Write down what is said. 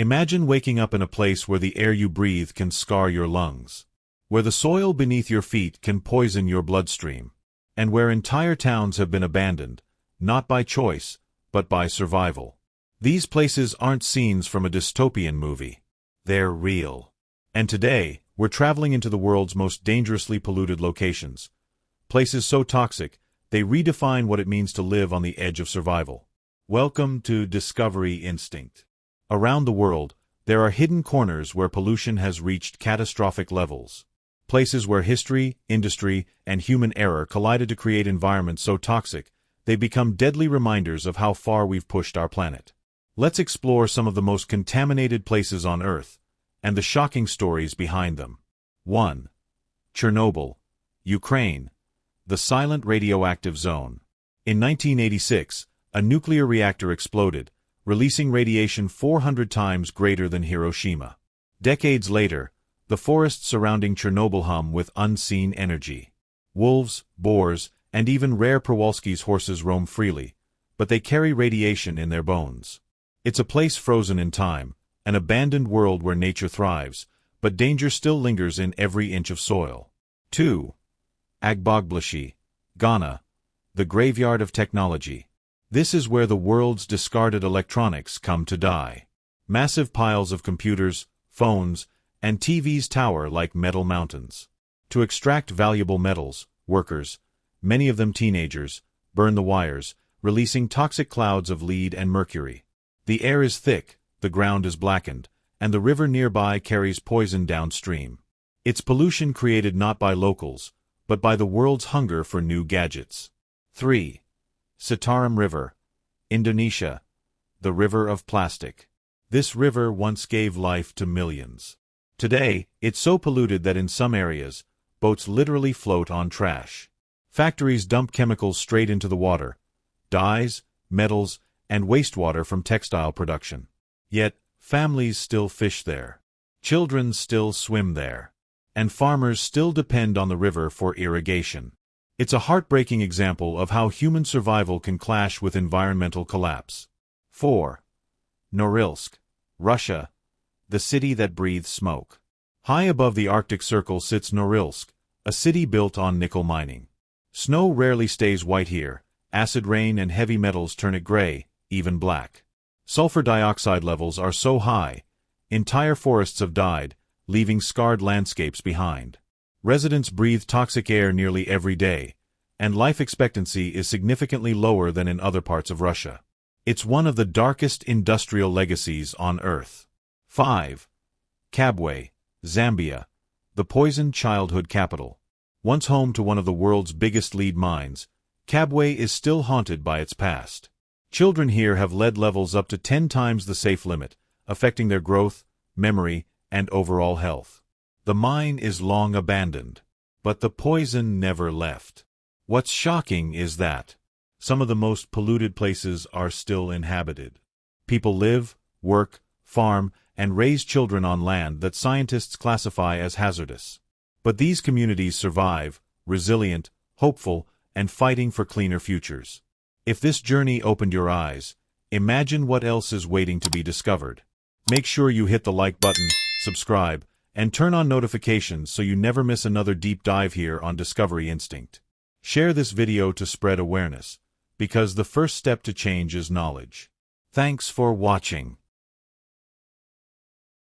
Imagine waking up in a place where the air you breathe can scar your lungs, where the soil beneath your feet can poison your bloodstream, and where entire towns have been abandoned, not by choice, but by survival. These places aren't scenes from a dystopian movie. They're real. And today, we're traveling into the world's most dangerously polluted locations. Places so toxic, they redefine what it means to live on the edge of survival. Welcome to Discovery Instinct. Around the world, there are hidden corners where pollution has reached catastrophic levels. Places where history, industry, and human error collided to create environments so toxic, they become deadly reminders of how far we've pushed our planet. Let's explore some of the most contaminated places on Earth, and the shocking stories behind them. 1. Chernobyl, Ukraine, the silent radioactive zone. In 1986, a nuclear reactor exploded, releasing radiation 400 times greater than Hiroshima. Decades later, the forests surrounding Chernobyl hum with unseen energy. Wolves, boars, and even rare Przewalski's horses roam freely, but they carry radiation in their bones. It's a place frozen in time, an abandoned world where nature thrives, but danger still lingers in every inch of soil. 2. Agbogbloshie, Ghana, the graveyard of technology. This is where the world's discarded electronics come to die. Massive piles of computers, phones, and TVs tower like metal mountains. To extract valuable metals, workers, many of them teenagers, burn the wires, releasing toxic clouds of lead and mercury. The air is thick, the ground is blackened, and the river nearby carries poison downstream. It's pollution created not by locals, but by the world's hunger for new gadgets. 3. Citarum River, Indonesia, the river of plastic. This river once gave life to millions. Today, it's so polluted that in some areas, boats literally float on trash. Factories dump chemicals straight into the water, dyes, metals, and wastewater from textile production. Yet, families still fish there. Children still swim there. And farmers still depend on the river for irrigation. It's a heartbreaking example of how human survival can clash with environmental collapse. 4. Norilsk, Russia, the city that breathes smoke. High above the Arctic Circle sits Norilsk, a city built on nickel mining. Snow rarely stays white here. Acid rain and heavy metals turn it gray, even black. Sulfur dioxide levels are so high, entire forests have died, leaving scarred landscapes behind. Residents breathe toxic air nearly every day, and life expectancy is significantly lower than in other parts of Russia. It's one of the darkest industrial legacies on Earth. 5. Kabwe, Zambia, the poisoned childhood capital. Once home to one of the world's biggest lead mines, Kabwe is still haunted by its past. Children here have lead levels up to 10 times the safe limit, affecting their growth, memory, and overall health. The mine is long abandoned, but the poison never left. What's shocking is that some of the most polluted places are still inhabited. People live, work, farm, and raise children on land that scientists classify as hazardous. But these communities survive, resilient, hopeful, and fighting for cleaner futures. If this journey opened your eyes, imagine what else is waiting to be discovered. Make sure you hit the like button, subscribe, and turn on notifications so you never miss another deep dive here on Discovery Instinct. Share this video to spread awareness, because the first step to change is knowledge. Thanks for watching.